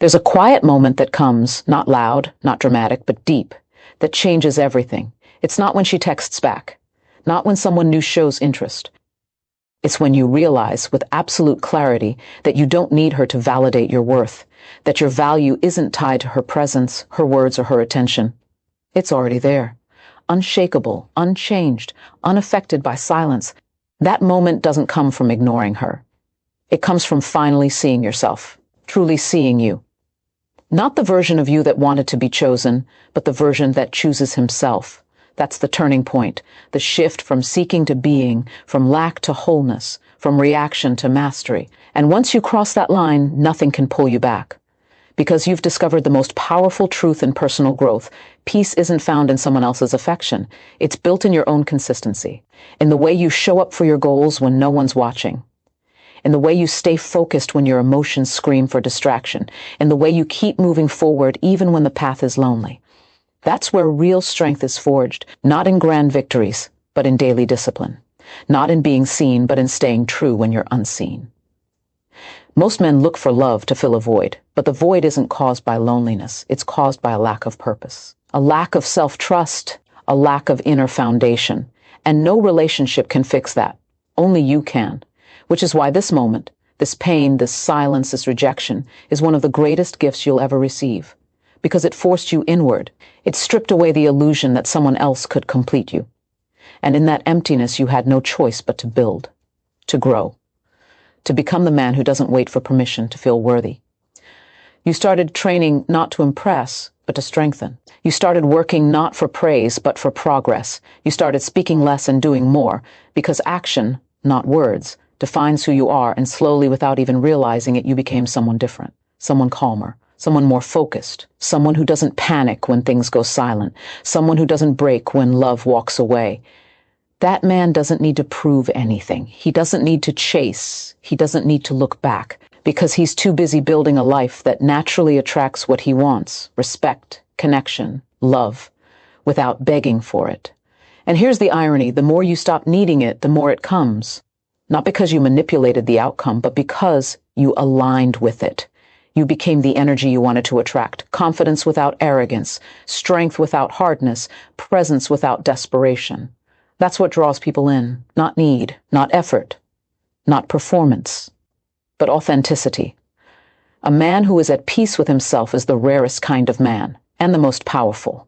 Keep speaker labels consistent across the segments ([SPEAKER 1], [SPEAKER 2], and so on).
[SPEAKER 1] There's a quiet moment that comes, not loud, not dramatic, but deep, that changes everything. It's not when she texts back, not when someone new shows interest. It's when you realize with absolute clarity that you don't need her to validate your worth, that your value isn't tied to her presence, her words, or her attention. It's already there, unshakable, unchanged, unaffected by silence. That moment doesn't come from ignoring her. It comes from finally seeing yourself, truly seeing you. Not the version of you that wanted to be chosen, but the version that chooses himself. That's the turning point, the shift from seeking to being, from lack to wholeness, from reaction to mastery. And once you cross that line, nothing can pull you back. Because you've discovered the most powerful truth in personal growth. Peace isn't found in someone else's affection. It's built in your own consistency, in the way you show up for your goals when no one's watching, in the way you stay focused when your emotions scream for distraction, in the way you keep moving forward even when the path is lonely. That's where real strength is forged, not in grand victories, but in daily discipline, not in being seen, but in staying true when you're unseen. Most men look for love to fill a void, but the void isn't caused by loneliness. It's caused by a lack of purpose, a lack of self-trust, a lack of inner foundation. And no relationship can fix that. Only you can. Which is why this moment, this pain, this silence, this rejection, is one of the greatest gifts you'll ever receive. Because it forced you inward. It stripped away the illusion that someone else could complete you. And in that emptiness, you had no choice but to build, to grow, to become the man who doesn't wait for permission to feel worthy. You started training not to impress, but to strengthen. You started working not for praise, but for progress. You started speaking less and doing more, because action, not words, defines who you are, and slowly, without even realizing it, you became someone different, someone calmer, someone more focused, someone who doesn't panic when things go silent, someone who doesn't break when love walks away. That man doesn't need to prove anything. He doesn't need to chase. He doesn't need to look back, because he's too busy building a life that naturally attracts what he wants: respect, connection, love, without begging for it. And here's the irony: the more you stop needing it, the more it comes. Not because you manipulated the outcome, but because you aligned with it. You became the energy you wanted to attract: confidence without arrogance, strength without hardness, presence without desperation. That's what draws people in. Not need, not effort, not performance, but authenticity. A man who is at peace with himself is the rarest kind of man, and the most powerful.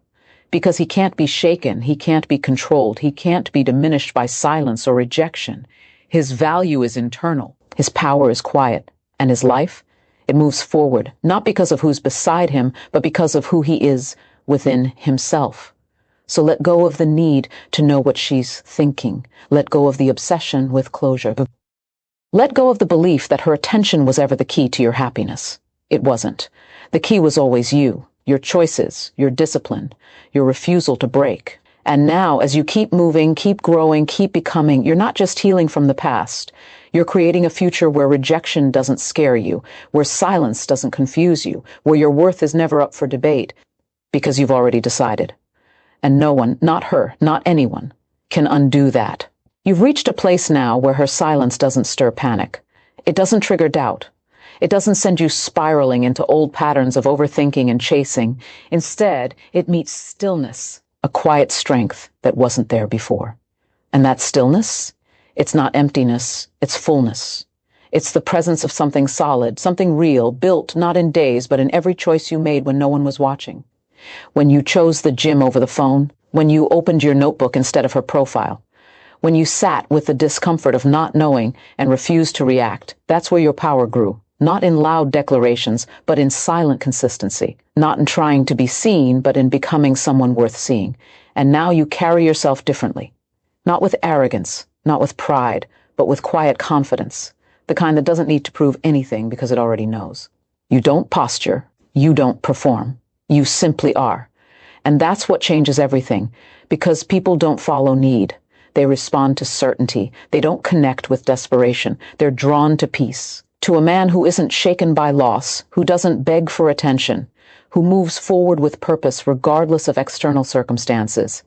[SPEAKER 1] Because he can't be shaken, he can't be controlled, he can't be diminished by silence or rejection. His value is internal, his power is quiet, and his life, it moves forward, not because of who's beside him, but because of who he is within himself. So let go of the need to know what she's thinking. Let go of the obsession with closure. Let go of the belief that her attention was ever the key to your happiness. It wasn't. The key was always you, your choices, your discipline, your refusal to break. And now, as you keep moving, keep growing, keep becoming, you're not just healing from the past. You're creating a future where rejection doesn't scare you, where silence doesn't confuse you, where your worth is never up for debate, because you've already decided. And no one, not her, not anyone, can undo that. You've reached a place now where her silence doesn't stir panic. It doesn't trigger doubt. It doesn't send you spiraling into old patterns of overthinking and chasing. Instead, it meets stillness, a quiet strength that wasn't there before. And that stillness, it's not emptiness, it's fullness. It's the presence of something solid, something real, built not in days, but in every choice you made when no one was watching. When you chose the gym over the phone, when you opened your notebook instead of her profile, when you sat with the discomfort of not knowing and refused to react, that's where your power grew. Not in loud declarations, but in silent consistency. Not in trying to be seen, but in becoming someone worth seeing. And now you carry yourself differently. Not with arrogance, not with pride, but with quiet confidence. The kind that doesn't need to prove anything because it already knows. You don't posture. You don't perform. You simply are. And that's what changes everything, because people don't follow need. They respond to certainty. They don't connect with desperation. They're drawn to peace. To a man who isn't shaken by loss, who doesn't beg for attention, who moves forward with purpose regardless of external circumstances.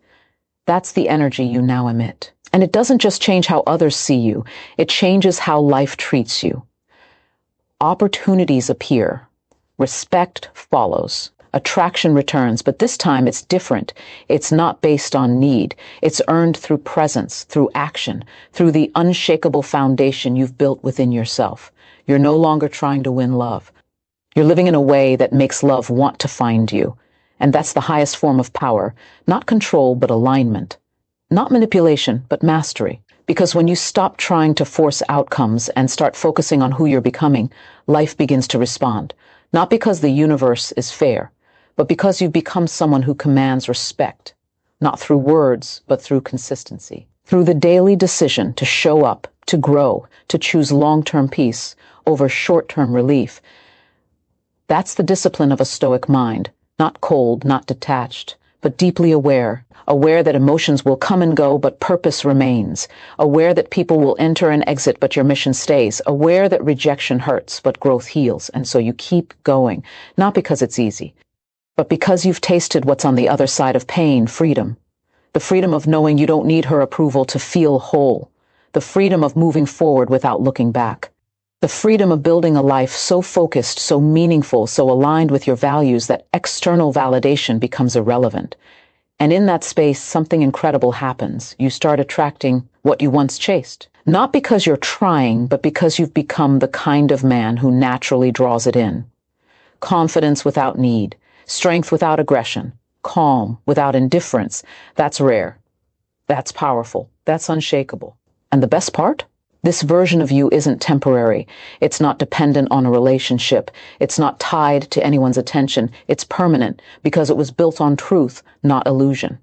[SPEAKER 1] That's the energy you now emit. And it doesn't just change how others see you. It changes how life treats you. Opportunities appear. Respect follows. Attraction returns, but this time it's different. It's not based on need. It's earned through presence, through action, through the unshakable foundation you've built within yourself. You're no longer trying to win love. You're living in a way that makes love want to find you. And that's the highest form of power, not control, but alignment. Not manipulation, but mastery. Because when you stop trying to force outcomes and start focusing on who you're becoming, life begins to respond. Not because the universe is fair, but because you've become someone who commands respect. Not through words, but through consistency. Through the daily decision to show up, to grow, to choose long-term peace over short-term relief. That's the discipline of a stoic mind. Not cold, not detached, but deeply aware. Aware that emotions will come and go, but purpose remains. Aware that people will enter and exit, but your mission stays. Aware that rejection hurts, but growth heals. And so you keep going, not because it's easy, but because you've tasted what's on the other side of pain, freedom. The freedom of knowing you don't need her approval to feel whole. The freedom of moving forward without looking back. The freedom of building a life so focused, so meaningful, so aligned with your values that external validation becomes irrelevant. And in that space, something incredible happens. You start attracting what you once chased. Not because you're trying, but because you've become the kind of man who naturally draws it in. Confidence without need, strength without aggression, calm without indifference. That's rare. That's powerful. That's unshakable. And the best part? This version of you isn't temporary. It's not dependent on a relationship. It's not tied to anyone's attention. It's permanent because it was built on truth, not illusion.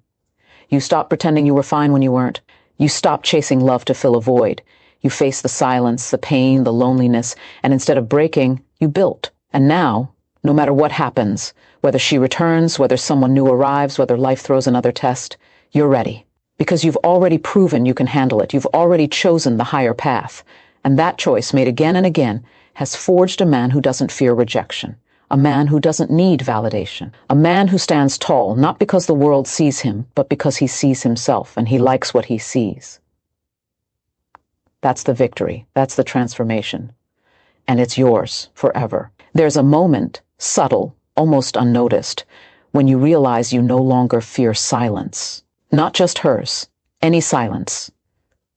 [SPEAKER 1] You stopped pretending you were fine when you weren't. You stopped chasing love to fill a void. You faced the silence, the pain, the loneliness, and instead of breaking, you built. And now, no matter what happens, whether she returns, whether someone new arrives, whether life throws another test, you're ready. Because you've already proven you can handle it. You've already chosen the higher path. And that choice, made again and again, has forged a man who doesn't fear rejection. A man who doesn't need validation. A man who stands tall, not because the world sees him, but because he sees himself and he likes what he sees. That's the victory. That's the transformation. And it's yours forever. There's a moment, subtle, almost unnoticed, when you realize you no longer fear silence. Not just hers, any silence.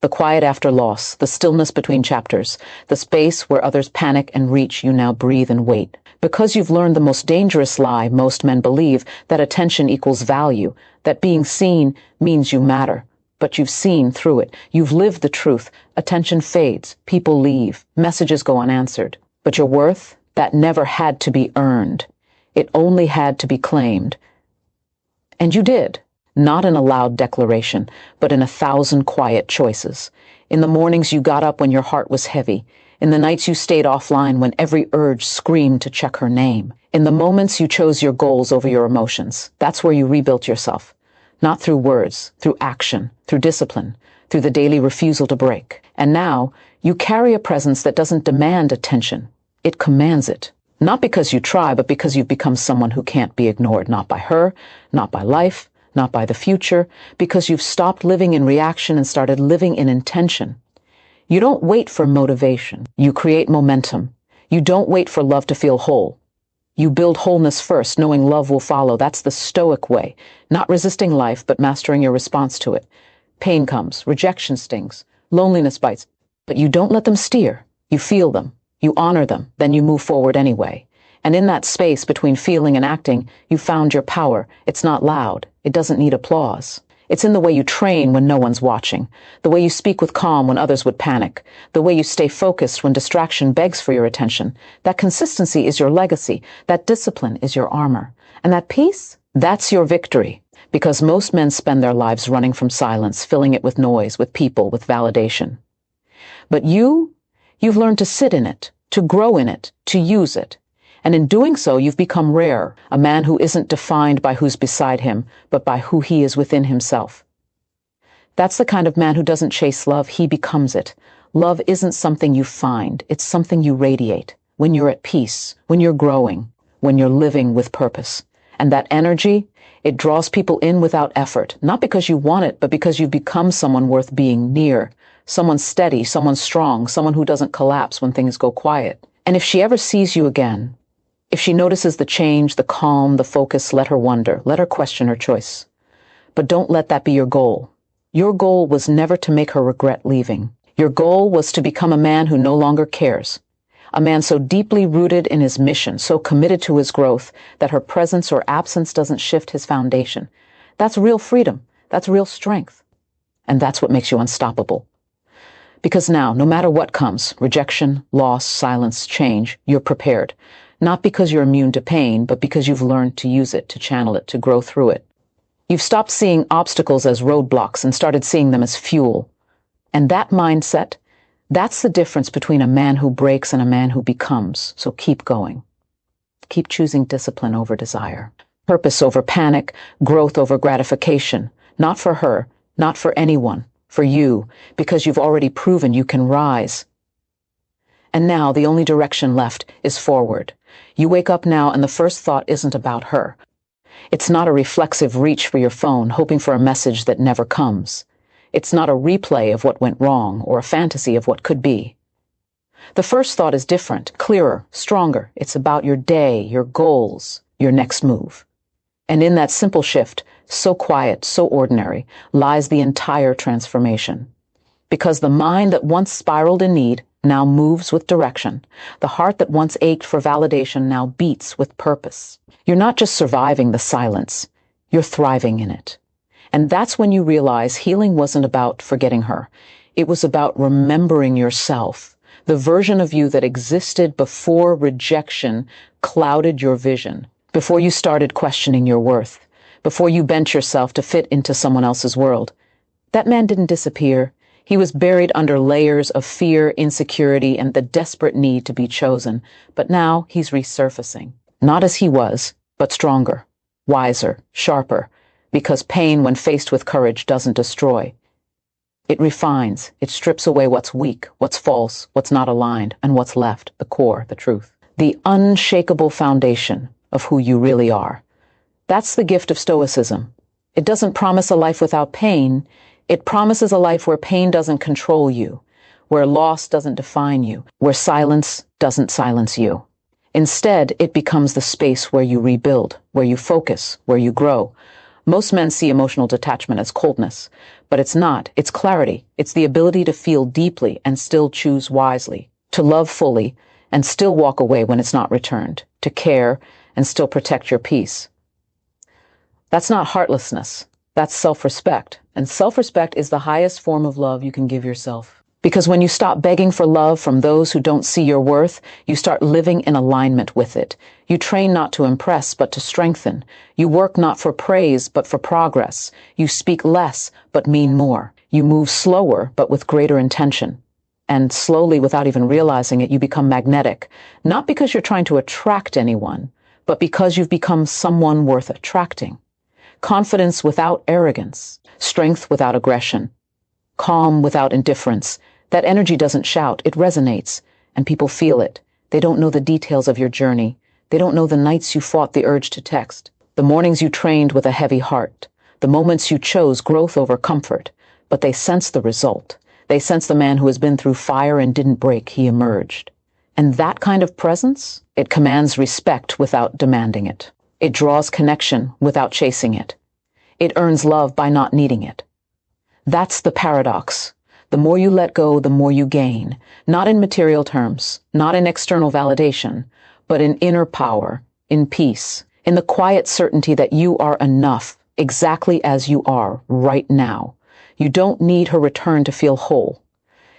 [SPEAKER 1] The quiet after loss, the stillness between chapters, the space where others panic and reach, you now breathe and wait. Because you've learned the most dangerous lie most men believe, that attention equals value, that being seen means you matter. But you've seen through it. You've lived the truth. Attention fades. People leave. Messages go unanswered. But your worth, that never had to be earned. It only had to be claimed. And you did. Not in a loud declaration, but in 1,000 quiet choices. In the mornings you got up when your heart was heavy. In the nights you stayed offline when every urge screamed to check her name. In the moments you chose your goals over your emotions. That's where you rebuilt yourself. Not through words, through action, through discipline, through the daily refusal to break. And now, you carry a presence that doesn't demand attention. It commands it. Not because you try, but because you've become someone who can't be ignored. Not by her, not by life, not by the future, because you've stopped living in reaction and started living in intention. You don't wait for motivation. You create momentum. You don't wait for love to feel whole. You build wholeness first, knowing love will follow. That's the stoic way. Not resisting life, but mastering your response to it. Pain comes, rejection stings, loneliness bites, but you don't let them steer. You feel them. You honor them. Then you move forward anyway. And in that space between feeling and acting, you found your power. It's not loud. It doesn't need applause. It's in the way you train when no one's watching, the way you speak with calm when others would panic, the way you stay focused when distraction begs for your attention. That consistency is your legacy. That discipline is your armor. And that peace, that's your victory. Because most men spend their lives running from silence, filling it with noise, with people, with validation. But you've learned to sit in it, to grow in it, to use it. And in doing so, you've become rare, a man who isn't defined by who's beside him, but by who he is within himself. That's the kind of man who doesn't chase love, he becomes it. Love isn't something you find, it's something you radiate. When you're at peace, when you're growing, when you're living with purpose. And that energy, it draws people in without effort, not because you want it, but because you've become someone worth being near. Someone steady, someone strong, someone who doesn't collapse when things go quiet. And if she ever sees you again, If she notices the change, the calm, the focus, let her wonder. Let her question her choice. But don't let that be your goal. Your goal was never to make her regret leaving. Your goal was to become a man who no longer cares. A man so deeply rooted in his mission, so committed to his growth, that her presence or absence doesn't shift his foundation. That's real freedom. That's real strength. And that's what makes you unstoppable. Because now, no matter what comes, rejection, loss, silence, change, you're prepared. Not because you're immune to pain, but because you've learned to use it, to channel it, to grow through it. You've stopped seeing obstacles as roadblocks and started seeing them as fuel. And that mindset, that's the difference between a man who breaks and a man who becomes. So keep going. Keep choosing discipline over desire. Purpose over panic, growth over gratification. Not for her, not for anyone, for you, because you've already proven you can rise. And now the only direction left is forward. You wake up now and the first thought isn't about her. It's not a reflexive reach for your phone, hoping for a message that never comes. It's not a replay of what went wrong or a fantasy of what could be. The first thought is different, clearer, stronger. It's about your day, your goals, your next move. And in that simple shift, so quiet, so ordinary, lies the entire transformation. Because the mind that once spiraled in need now moves with direction. The heart that once ached for validation now beats with purpose. You're not just surviving the silence, you're thriving in it. And that's when you realize healing wasn't about forgetting her. It was about remembering yourself, the version of you that existed before rejection clouded your vision, before you started questioning your worth, before you bent yourself to fit into someone else's world. That man didn't disappear. He was buried under layers of fear, insecurity, and the desperate need to be chosen. But now he's resurfacing. Not as he was, but stronger, wiser, sharper, because pain, when faced with courage, doesn't destroy. It refines. It strips away what's weak, what's false, what's not aligned, and what's left, the core, the truth. The unshakable foundation of who you really are. That's the gift of Stoicism. It doesn't promise a life without pain. It promises a life where pain doesn't control you, where loss doesn't define you, where silence doesn't silence you. Instead, it becomes the space where you rebuild, where you focus, where you grow. Most men see emotional detachment as coldness, but it's not. It's clarity. It's the ability to feel deeply and still choose wisely, to love fully and still walk away when it's not returned, to care and still protect your peace. That's not heartlessness. That's self-respect. And self-respect is the highest form of love you can give yourself. Because when you stop begging for love from those who don't see your worth, you start living in alignment with it. You train not to impress, but to strengthen. You work not for praise, but for progress. You speak less, but mean more. You move slower, but with greater intention. And slowly, without even realizing it, you become magnetic. Not because you're trying to attract anyone, but because you've become someone worth attracting. Confidence without arrogance. Strength without aggression. Calm without indifference. That energy doesn't shout, it resonates, and people feel it. They don't know the details of your journey. They don't know the nights you fought the urge to text, the mornings you trained with a heavy heart, the moments you chose growth over comfort, but they sense the result. They sense the man who has been through fire and didn't break, he emerged. And that kind of presence, it commands respect without demanding it. It draws connection without chasing it. It earns love by not needing it. That's the paradox. The more you let go, the more you gain, not in material terms, not in external validation, but in inner power, in peace, in the quiet certainty that you are enough, exactly as you are, right now. You don't need her return to feel whole.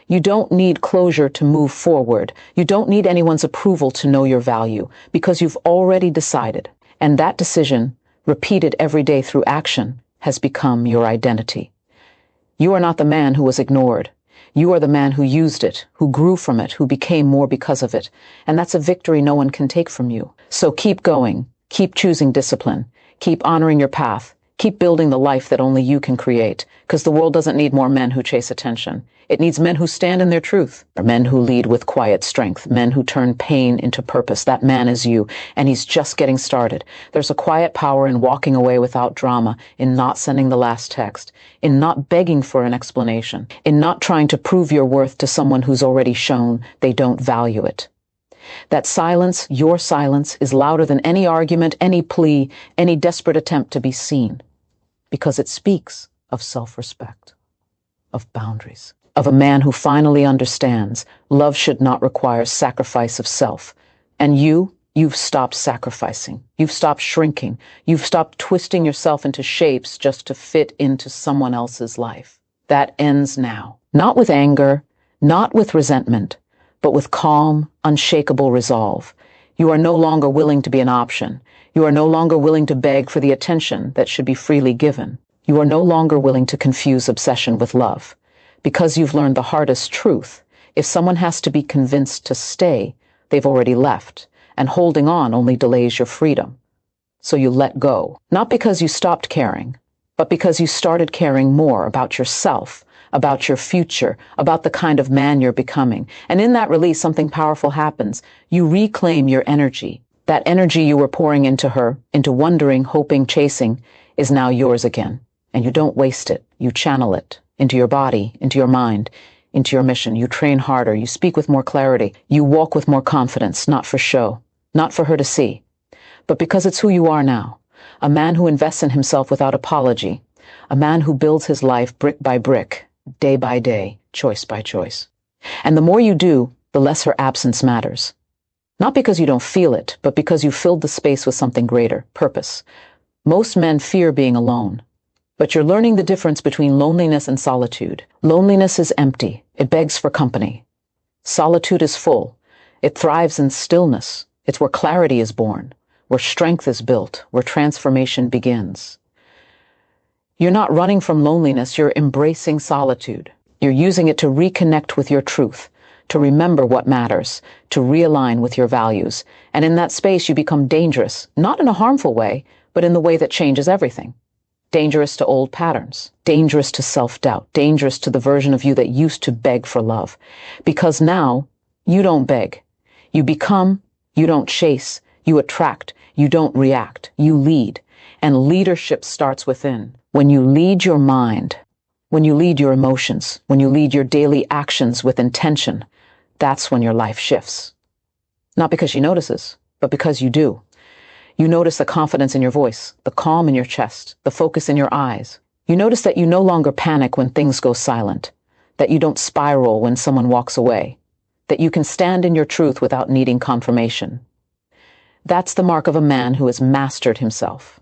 [SPEAKER 1] You don't need closure to move forward. You don't need anyone's approval to know your value, because you've already decided. And that decision, repeated every day through action, has become your identity. You are not the man who was ignored. You are the man who used it, who grew from it, who became more because of it. And that's a victory no one can take from you. So keep going. Keep choosing discipline. Keep honoring your path. Keep building the life that only you can create. Because the world doesn't need more men who chase attention. It needs men who stand in their truth. Men who lead with quiet strength. Men who turn pain into purpose. That man is you. And he's just getting started. There's a quiet power in walking away without drama, in not sending the last text, in not begging for an explanation, in not trying to prove your worth to someone who's already shown they don't value it. That silence, your silence, is louder than any argument, any plea, any desperate attempt to be seen, because it speaks of self-respect, of boundaries, of a man who finally understands love should not require sacrifice of self. And you've stopped sacrificing. You've stopped shrinking. You've stopped twisting yourself into shapes just to fit into someone else's life. That ends now. Not with anger, not with resentment, but with calm, unshakable resolve. You are no longer willing to be an option. You are no longer willing to beg for the attention that should be freely given. You are no longer willing to confuse obsession with love. Because you've learned the hardest truth, if someone has to be convinced to stay, they've already left, and holding on only delays your freedom. So you let go, not because you stopped caring, but because you started caring more about yourself, about your future, about the kind of man you're becoming. And in that release, something powerful happens. You reclaim your energy. That energy you were pouring into her, into wondering, hoping, chasing, is now yours again. And you don't waste it. You channel it into your body, into your mind, into your mission. You train harder. You speak with more clarity. You walk with more confidence, not for show, not for her to see, but because it's who you are now. A man who invests in himself without apology. A man who builds his life brick by brick, day by day, choice by choice. And the more you do, the less her absence matters. Not because you don't feel it, but because you filled the space with something greater, purpose. Most men fear being alone. But you're learning the difference between loneliness and solitude. Loneliness is empty. It begs for company. Solitude is full. It thrives in stillness. It's where clarity is born, where strength is built, where transformation begins. You're not running from loneliness. You're embracing solitude. You're using it to reconnect with your truth, to remember what matters, to realign with your values. And in that space, you become dangerous, not in a harmful way, but in the way that changes everything. Dangerous to old patterns, dangerous to self-doubt, dangerous to the version of you that used to beg for love. Because now, you don't beg. You become, you don't chase, you attract, you don't react, you lead. And leadership starts within. When you lead your mind, when you lead your emotions, when you lead your daily actions with intention, that's when your life shifts. Not because she notices, but because you do. You notice the confidence in your voice, the calm in your chest, the focus in your eyes. You notice that you no longer panic when things go silent, that you don't spiral when someone walks away, that you can stand in your truth without needing confirmation. That's the mark of a man who has mastered himself.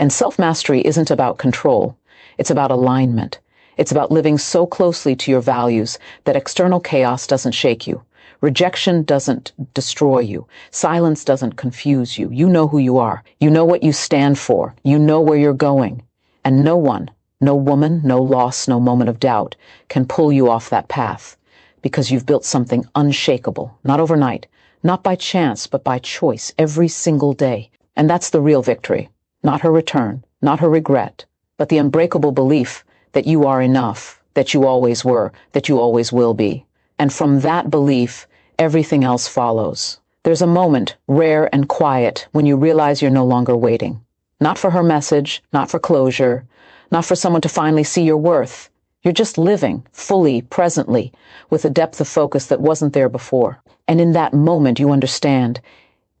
[SPEAKER 1] And self-mastery isn't about control. It's about alignment. It's about living so closely to your values that external chaos doesn't shake you. Rejection doesn't destroy you. Silence doesn't confuse you. You know who you are. You know what you stand for. You know where you're going. And no one, no woman, no loss, no moment of doubt can pull you off that path, because you've built something unshakable, not overnight, not by chance, but by choice every single day. And that's the real victory. Not her return, not her regret, but the unbreakable belief that you are enough, that you always were, that you always will be. And from that belief, everything else follows. There's a moment, rare and quiet, when you realize you're no longer waiting. Not for her message, not for closure, not for someone to finally see your worth. You're just living, fully, presently, with a depth of focus that wasn't there before. And in that moment, you understand,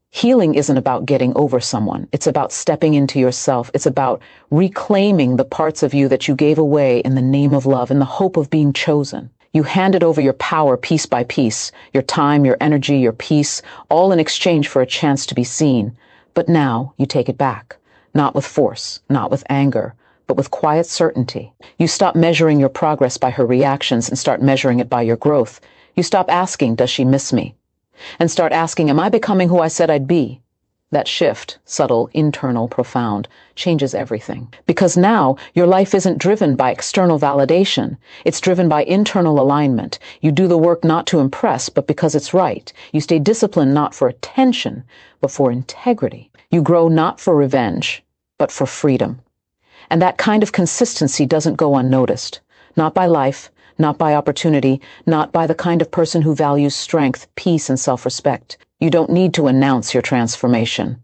[SPEAKER 1] healing isn't about getting over someone. It's about stepping into yourself. It's about reclaiming the parts of you that you gave away in the name of love, in the hope of being chosen. You handed over your power piece by piece, your time, your energy, your peace, all in exchange for a chance to be seen. But now you take it back, not with force, not with anger, but with quiet certainty. You stop measuring your progress by her reactions and start measuring it by your growth. You stop asking, does she miss me? And start asking, am I becoming who I said I'd be? That shift, subtle, internal, profound, changes everything. Because now your life isn't driven by external validation. It's driven by internal alignment. You do the work not to impress, but because it's right. You stay disciplined not for attention, but for integrity. You grow not for revenge, but for freedom. And that kind of consistency doesn't go unnoticed. Not by life, not by opportunity, not by the kind of person who values strength, peace, and self-respect. You don't need to announce your transformation.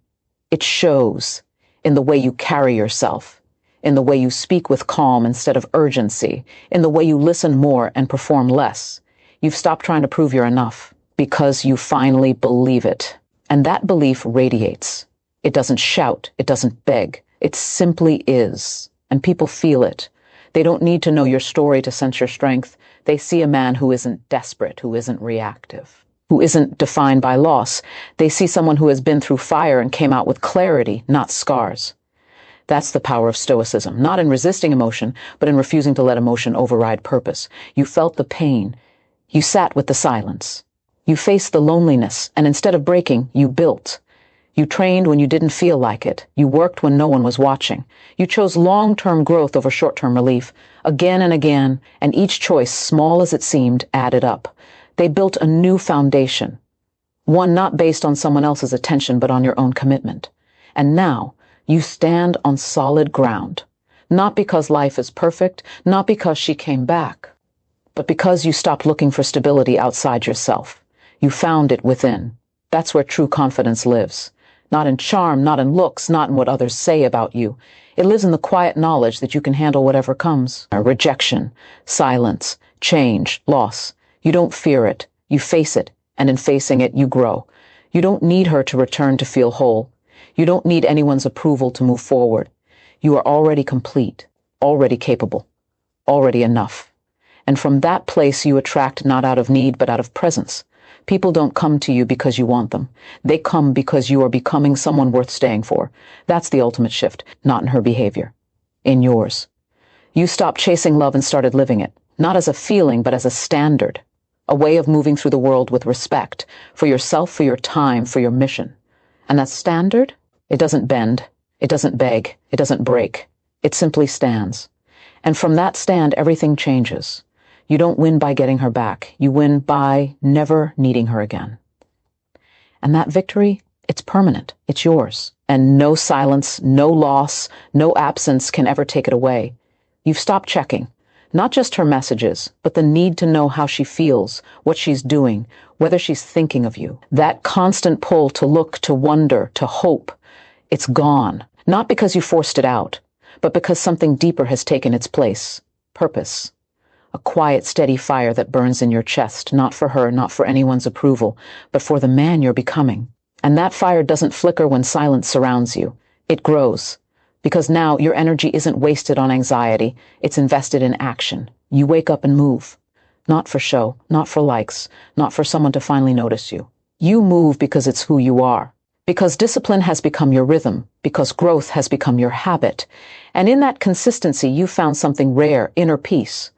[SPEAKER 1] It shows in the way you carry yourself, in the way you speak with calm instead of urgency, in the way you listen more and perform less. You've stopped trying to prove you're enough. Because you finally believe it. And that belief radiates. It doesn't shout. It doesn't beg. It simply is. And people feel it. They don't need to know your story to sense your strength. They see a man who isn't desperate, who isn't reactive, who isn't defined by loss. They see someone who has been through fire and came out with clarity, not scars. That's the power of stoicism, not in resisting emotion, but in refusing to let emotion override purpose. You felt the pain. You sat with the silence. You faced the loneliness, and instead of breaking, you built. You trained when you didn't feel like it. You worked when no one was watching. You chose long-term growth over short-term relief, again and again, and each choice, small as it seemed, added up. They built a new foundation, one not based on someone else's attention, but on your own commitment. And now, you stand on solid ground, not because life is perfect, not because she came back, but because you stopped looking for stability outside yourself. You found it within. That's where true confidence lives. Not in charm, not in looks, not in what others say about you. It lives in the quiet knowledge that you can handle whatever comes. Rejection, silence, change, loss. You don't fear it. You face it, and in facing it, you grow. You don't need her to return to feel whole. You don't need anyone's approval to move forward. You are already complete, already capable, already enough. And from that place you attract not out of need, but out of presence. People don't come to you because you want them. They come because you are becoming someone worth staying for. That's the ultimate shift, not in her behavior, in yours. You stopped chasing love and started living it, not as a feeling, but as a standard, a way of moving through the world with respect, for yourself, for your time, for your mission. And that standard? It doesn't bend. It doesn't beg. It doesn't break. It simply stands. And from that stand, everything changes. You don't win by getting her back. You win by never needing her again. And that victory, it's permanent. It's yours. And no silence, no loss, no absence can ever take it away. You've stopped checking. Not just her messages, but the need to know how she feels, what she's doing, whether she's thinking of you. That constant pull to look, to wonder, to hope. It's gone, not because you forced it out, but because something deeper has taken its place. Purpose. A quiet, steady fire that burns in your chest, not for her, not for anyone's approval, but for the man you're becoming. And that fire doesn't flicker when silence surrounds you. It grows, because now your energy isn't wasted on anxiety, it's invested in action. You wake up and move. Not for show, not for likes, not for someone to finally notice you. You move because it's who you are. Because discipline has become your rhythm, because growth has become your habit. And in that consistency, you found something rare, inner peace.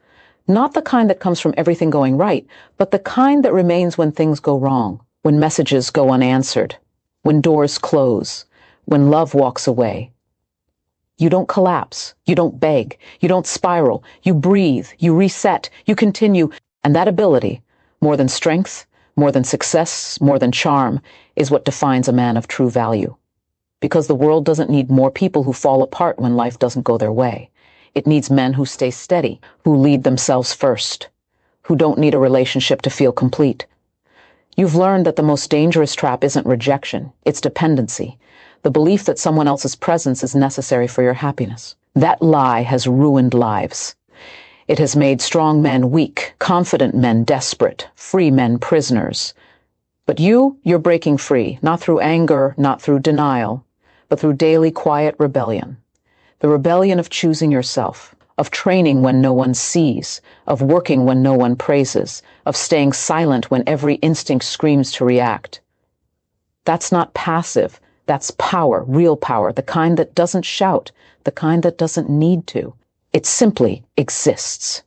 [SPEAKER 1] Not the kind that comes from everything going right, but the kind that remains when things go wrong, when messages go unanswered, when doors close, when love walks away. You don't collapse, you don't beg, you don't spiral, you breathe, you reset, you continue, and that ability, more than strength, more than success, more than charm, is what defines a man of true value. Because the world doesn't need more people who fall apart when life doesn't go their way. It needs men who stay steady, who lead themselves first, who don't need a relationship to feel complete. You've learned that the most dangerous trap isn't rejection, it's dependency, the belief that someone else's presence is necessary for your happiness. That lie has ruined lives. It has made strong men weak, confident men desperate, free men prisoners. But you're breaking free, not through anger, not through denial, but through daily quiet rebellion. The rebellion of choosing yourself, of training when no one sees, of working when no one praises, of staying silent when every instinct screams to react. That's not passive, that's power, real power, the kind that doesn't shout, the kind that doesn't need to. It simply exists.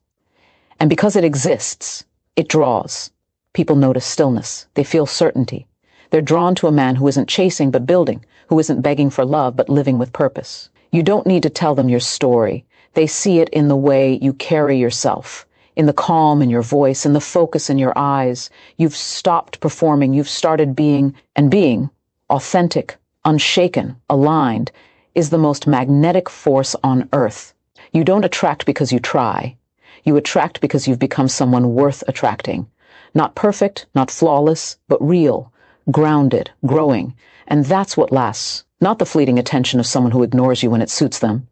[SPEAKER 1] And because it exists, it draws. People notice stillness. They feel certainty. They're drawn to a man who isn't chasing but building, who isn't begging for love but living with purpose. You don't need to tell them your story. They see it in the way you carry yourself, in the calm in your voice, in the focus in your eyes. You've stopped performing. You've started being, and being authentic, unshaken, aligned, is the most magnetic force on earth. You don't attract because you try. You attract because you've become someone worth attracting. Not perfect, not flawless, but real, grounded, growing. And that's what lasts. Not the fleeting attention of someone who ignores you when it suits them,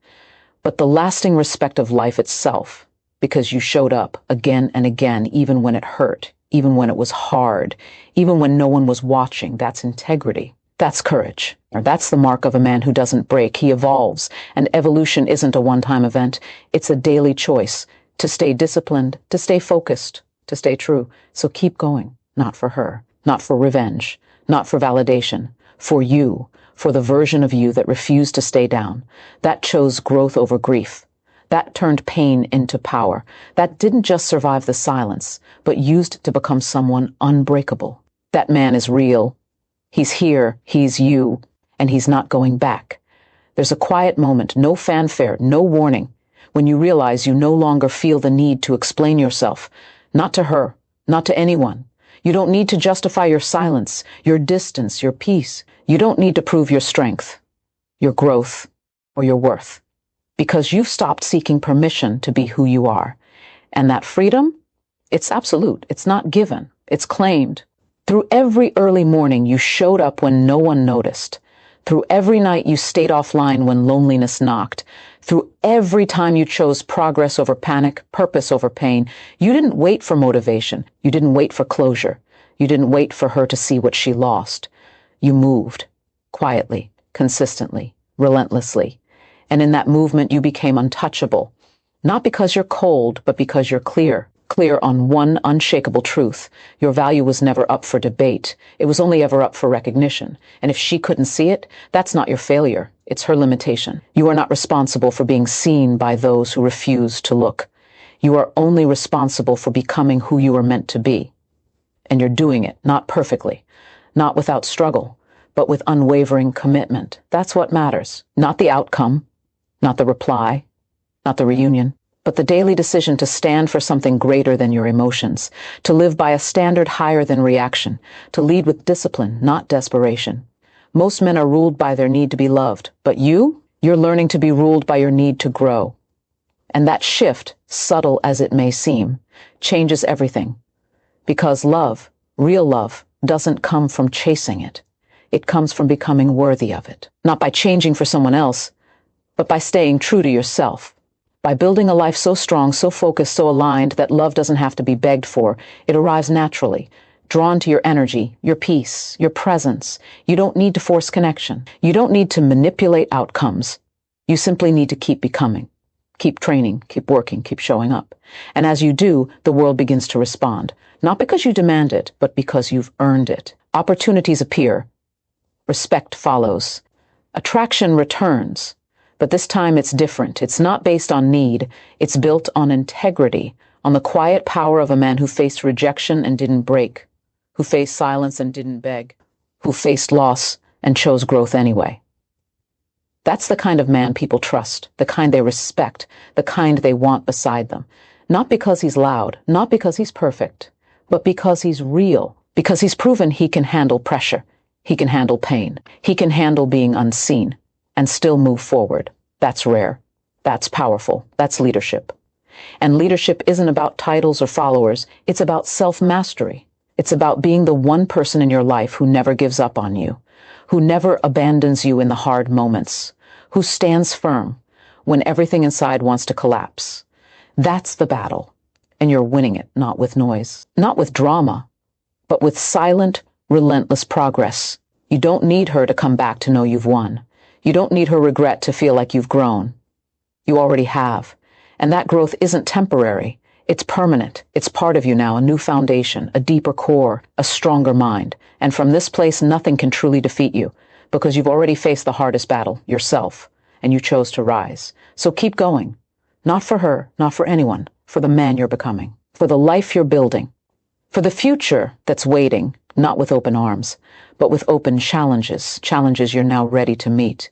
[SPEAKER 1] but the lasting respect of life itself, because you showed up again and again, even when it hurt. even when it was hard, even when no one was watching. That's integrity. That's courage. Or that's the mark of a man who doesn't break. He evolves, and evolution isn't a one-time event. It's a daily choice to stay disciplined, to stay focused, to stay true. So keep going. Not for her, not for revenge, not for validation, for you, for the version of you that refused to stay down, that chose growth over grief, that turned pain into power, that didn't just survive the silence, but used to become someone unbreakable. That man is real. He's here, he's you, and he's not going back. There's a quiet moment, no fanfare, no warning, when you realize you no longer feel the need to explain yourself, not to her, not to anyone. You don't need to justify your silence, your distance, your peace. You don't need to prove your strength, your growth, or your worth, because you've stopped seeking permission to be who you are. And that freedom, it's absolute. It's not given. It's claimed. Through every early morning you showed up when no one noticed. Through every night you stayed offline when loneliness knocked. Through every time you chose progress over panic, purpose over pain. You didn't wait for motivation. You didn't wait for closure. You didn't wait for her to see what she lost. You moved, quietly, consistently, relentlessly. And in that movement you became untouchable. Not because you're cold, but because you're clear. Clear on one unshakable truth. Your value was never up for debate. It was only ever up for recognition. And if she couldn't see it, that's not your failure. It's her limitation. You are not responsible for being seen by those who refuse to look. You are only responsible for becoming who you are meant to be. And you're doing it, not perfectly, not without struggle, but with unwavering commitment. That's what matters. Not the outcome, not the reply, not the reunion, but the daily decision to stand for something greater than your emotions, to live by a standard higher than reaction, to lead with discipline, not desperation. Most men are ruled by their need to be loved, but you're learning to be ruled by your need to grow. And that shift, subtle as it may seem, changes everything. Because love, real love, doesn't come from chasing it. It comes from becoming worthy of it. Not by changing for someone else, but by staying true to yourself. By building a life so strong, so focused, so aligned that love doesn't have to be begged for. It arrives naturally, drawn to your energy, your peace, your presence. You don't need to force connection. You don't need to manipulate outcomes. You simply need to keep becoming. Keep training, keep working, keep showing up. And as you do, the world begins to respond. Not because you demand it, but because you've earned it. Opportunities appear. Respect follows. Attraction returns. But this time it's different. It's not based on need. It's built on integrity, on the quiet power of a man who faced rejection and didn't break, who faced silence and didn't beg, who faced loss and chose growth anyway. That's the kind of man people trust, the kind they respect, the kind they want beside them. Not because he's loud, not because he's perfect, but because he's real, because he's proven he can handle pressure, he can handle pain, he can handle being unseen, and still move forward. That's rare. That's powerful. That's leadership. And leadership isn't about titles or followers. It's about self-mastery. It's about being the one person in your life who never gives up on you, who never abandons you in the hard moments, who stands firm when everything inside wants to collapse. That's the battle. And you're winning it, not with noise, not with drama, but with silent, relentless progress. You don't need her to come back to know you've won. You don't need her regret to feel like you've grown. You already have. And that growth isn't temporary. It's permanent. It's part of you now, a new foundation, a deeper core, a stronger mind. And from this place, nothing can truly defeat you, because you've already faced the hardest battle, yourself, and you chose to rise. So keep going. Not for her, not for anyone, for the man you're becoming, for the life you're building, for the future that's waiting, not with open arms, but with open challenges, challenges you're now ready to meet.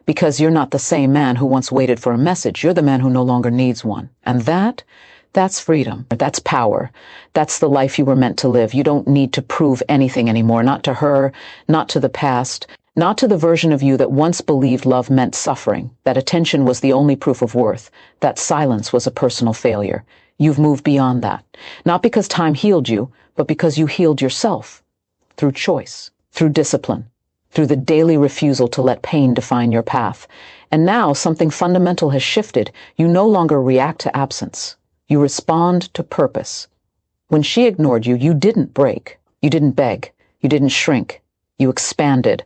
[SPEAKER 1] Because you're not the same man who once waited for a message. You're the man who no longer needs one. And that's freedom. That's power. That's the life you were meant to live. You don't need to prove anything anymore, not to her, not to the past, not to the version of you that once believed love meant suffering, that attention was the only proof of worth, that silence was a personal failure. You've moved beyond that. Not because time healed you, but because you healed yourself. Through choice, through discipline, through the daily refusal to let pain define your path. And now something fundamental has shifted. You no longer react to absence. You respond to purpose. When she ignored you, you didn't break. You didn't beg. You didn't shrink. You expanded.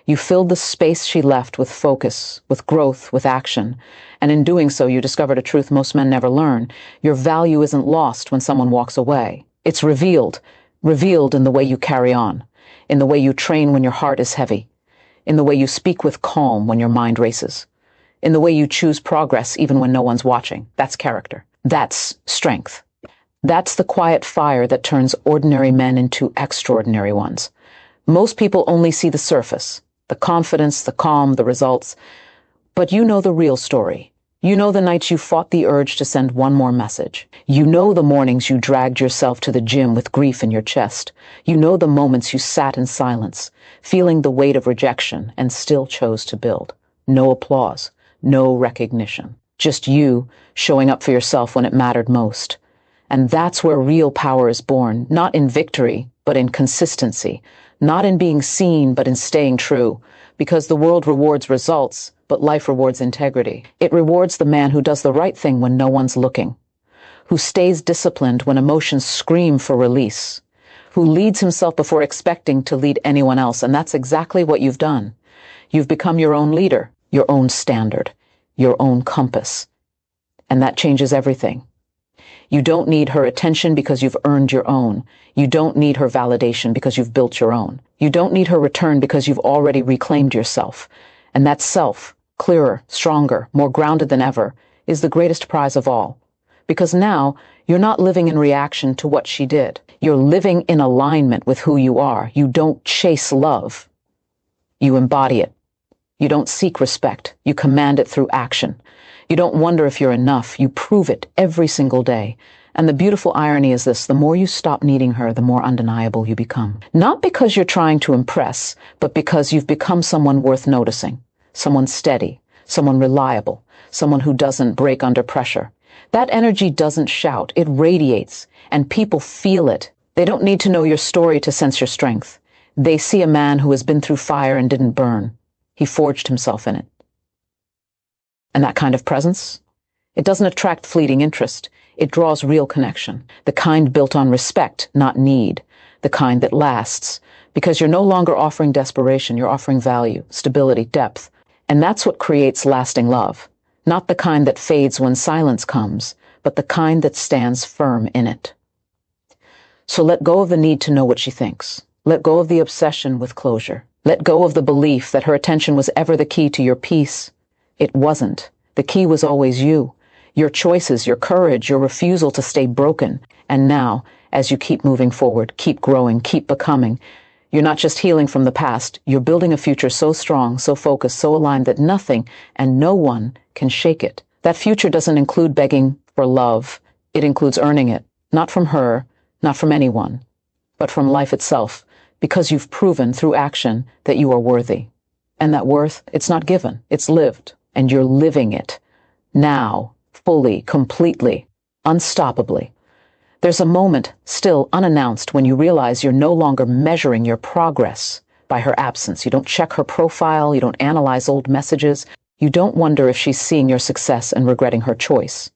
[SPEAKER 1] You filled the space she left with focus, with growth, with action. And in doing so, you discovered a truth most men never learn. Your value isn't lost when someone walks away. It's revealed in the way you carry on, in the way you train when your heart is heavy, in the way you speak with calm when your mind races, in the way you choose progress even when no one's watching. That's character. That's strength. That's the quiet fire that turns ordinary men into extraordinary ones. Most people only see the surface, the confidence, the calm, the results. But you know the real story. You know the nights you fought the urge to send one more message. You know the mornings you dragged yourself to the gym with grief in your chest. You know the moments you sat in silence, feeling the weight of rejection, and still chose to build. No applause, no recognition. Just you showing up for yourself when it mattered most. And that's where real power is born, not in victory, but in consistency. Not in being seen, but in staying true. Because the world rewards results, but life rewards integrity. It rewards the man who does the right thing when no one's looking, who stays disciplined when emotions scream for release, who leads himself before expecting to lead anyone else. And that's exactly what you've done. You've become your own leader, your own standard, your own compass. And that changes everything. You don't need her attention because you've earned your own. You don't need her validation because you've built your own. You don't need her return because you've already reclaimed yourself. And that self, clearer, stronger, more grounded than ever, is the greatest prize of all. Because now, you're not living in reaction to what she did. You're living in alignment with who you are. You don't chase love. You embody it. You don't seek respect. You command it through action. You don't wonder if you're enough. You prove it every single day. And the beautiful irony is this: the more you stop needing her, the more undeniable you become. Not because you're trying to impress, but because you've become someone worth noticing. Someone steady, someone reliable, someone who doesn't break under pressure. That energy doesn't shout, it radiates, and people feel it. They don't need to know your story to sense your strength. They see a man who has been through fire and didn't burn. He forged himself in it. And that kind of presence? It doesn't attract fleeting interest. It draws real connection. The kind built on respect, not need. The kind that lasts. Because you're no longer offering desperation, you're offering value, stability, depth. And that's what creates lasting love. Not the kind that fades when silence comes, but the kind that stands firm in it. So let go of the need to know what she thinks. Let go of the obsession with closure. Let go of the belief that her attention was ever the key to your peace. It wasn't. The key was always you. Your choices, your courage, your refusal to stay broken. And now, as you keep moving forward, keep growing, keep becoming, you're not just healing from the past, you're building a future so strong, so focused, so aligned that nothing and no one can shake it. That future doesn't include begging for love. It includes earning it. Not from her, not from anyone, but from life itself, because you've proven through action that you are worthy. And that worth, it's not given, it's lived. And you're living it. Now, fully, completely, unstoppably. There's a moment, still unannounced, when you realize you're no longer measuring your progress by her absence. You don't check her profile, you don't analyze old messages, you don't wonder if she's seeing your success and regretting her choice.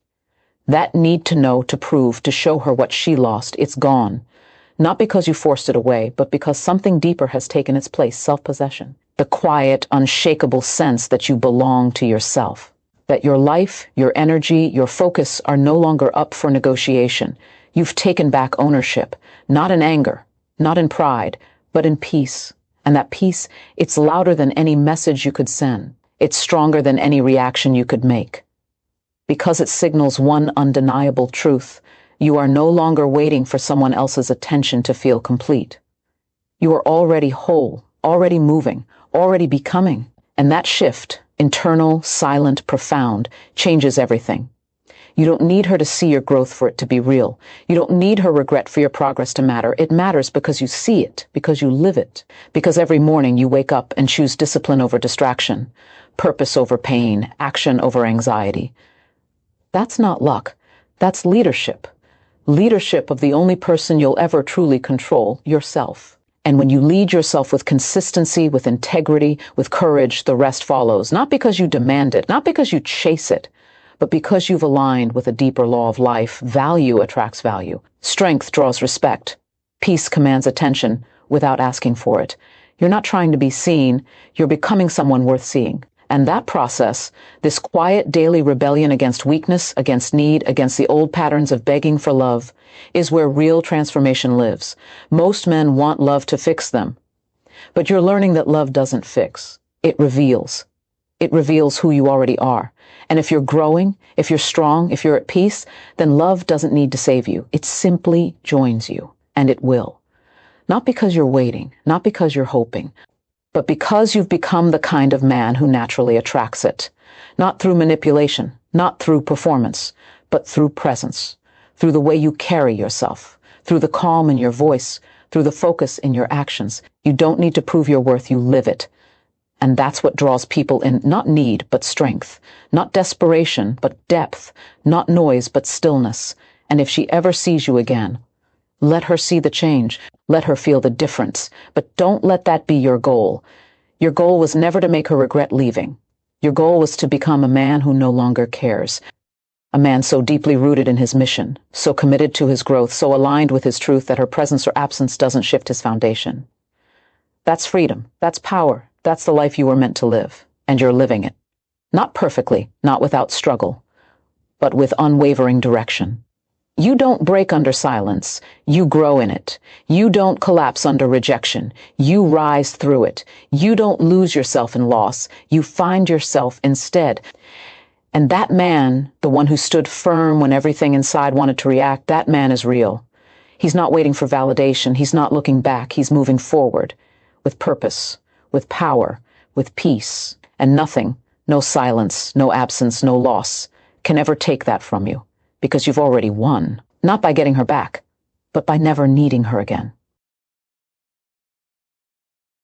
[SPEAKER 1] That need to know, to prove, to show her what she lost, it's gone. Not because you forced it away, but because something deeper has taken its place, self-possession. The quiet, unshakable sense that you belong to yourself. That your life, your energy, your focus are no longer up for negotiation. You've taken back ownership, not in anger, not in pride, but in peace. And that peace, it's louder than any message you could send. It's stronger than any reaction you could make. Because it signals one undeniable truth: you are no longer waiting for someone else's attention to feel complete. You are already whole, already moving, already becoming. And that shift, internal, silent, profound, changes everything. You don't need her to see your growth for it to be real. You don't need her regret for your progress to matter. It matters because you see it, because you live it, because every morning you wake up and choose discipline over distraction, purpose over pain, action over anxiety. That's not luck. That's leadership. Leadership of the only person you'll ever truly control, yourself. And when you lead yourself with consistency, with integrity, with courage, the rest follows. Not because you demand it, not because you chase it, but because you've aligned with a deeper law of life. Value attracts value. Strength draws respect. Peace commands attention without asking for it. You're not trying to be seen, you're becoming someone worth seeing. And that process, this quiet daily rebellion against weakness, against need, against the old patterns of begging for love, is where real transformation lives. Most men want love to fix them. But you're learning that love doesn't fix. It reveals. It reveals who you already are. And if you're growing, if you're strong, if you're at peace, then love doesn't need to save you. It simply joins you. And it will. Not because you're waiting, not because you're hoping, but because you've become the kind of man who naturally attracts it. Not through manipulation, not through performance, but through presence, through the way you carry yourself, through the calm in your voice, through the focus in your actions. You don't need to prove your worth, you live it. And that's what draws people in, not need, but strength, not desperation, but depth, not noise, but stillness. And if she ever sees you again, let her see the change. Let her feel the difference. But don't let that be your goal. Your goal was never to make her regret leaving. Your goal was to become a man who no longer cares. A man so deeply rooted in his mission, so committed to his growth, so aligned with his truth that her presence or absence doesn't shift his foundation. That's freedom. That's power. That's the life you were meant to live. And you're living it. Not perfectly, not without struggle, but with unwavering direction. You don't break under silence. You grow in it. You don't collapse under rejection. You rise through it. You don't lose yourself in loss. You find yourself instead. And that man, the one who stood firm when everything inside wanted to react, that man is real. He's not waiting for validation. He's not looking back. He's moving forward with purpose, with power, with peace. And nothing, no silence, no absence, no loss, can ever take that from you. Because you've already won, not by getting her back, but by never needing her again.